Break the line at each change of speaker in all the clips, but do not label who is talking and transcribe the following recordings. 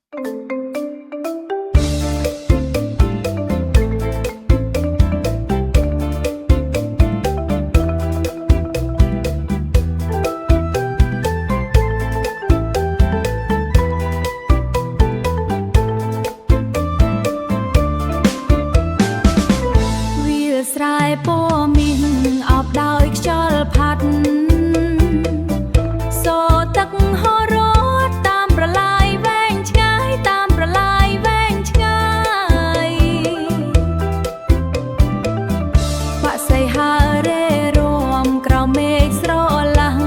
ស្រែពណ៌មាសអបដោយខ្យល់ផាត់សូរទឹកហូររត់តាមប្រឡាយវែងឆ្ងាយតាមប្រឡាយវែងឆ្ងាយបាក់សៃហើរេរួមក្រោមមេឃស្រឡះ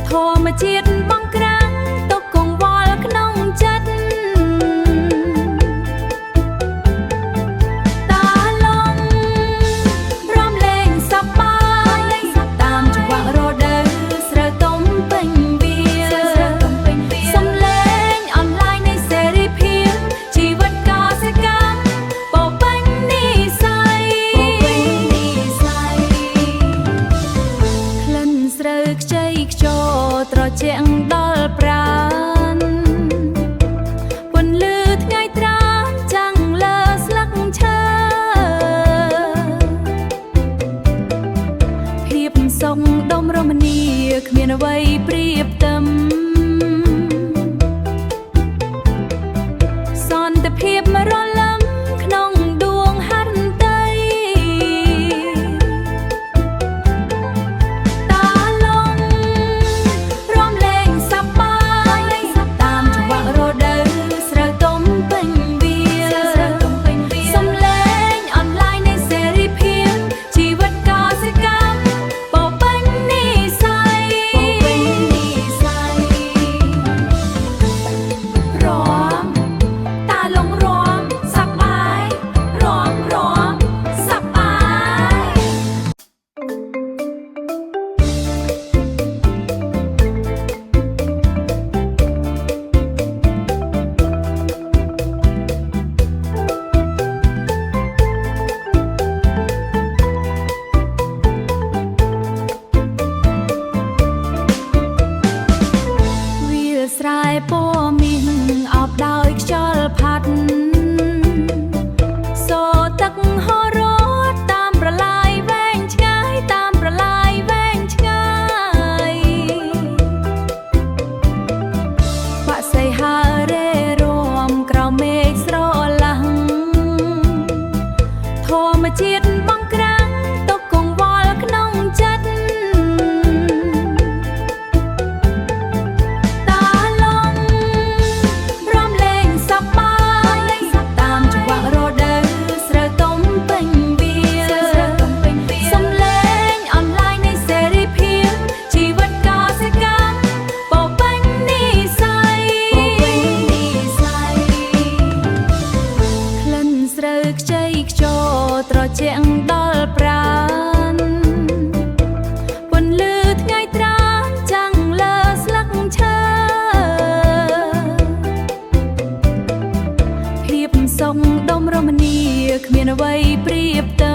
ធម្មជាតិបងក្រាំងទុកកង្វល់ក្នុងចិត្តត្រជាក់ដល់ប្រាណពន្លឺថ្ងៃត្រានចាំងលើស្លឹកឈើភាពសុខដុមរមនាគ្មានអ្វីប្រៀបផ្ទឹមសន្តិភាពរលឹមក្នុងដួងហត្ថីស្រែពណ៌មាសអបដោយខ្យល់ផាត់សូរទឹកហូររត់តាមប្រឡាយវែងឆ្ងាយតាមប្រឡាយវែងឆ្ងាយបាក់សៃហើរេរួមក្រោមមេឃស្រឡះធម្មជាតិបងក្រាំងទុកកង្វល់ក្នុងចិត្តត្រជាក់ដល់ប្រាណពន្លឺថ្ងៃត្រានចាំងលើស្លឹកឈើភាពសុខដុមរមនាគ្មានអ្វីប្រៀបផ្ទឹម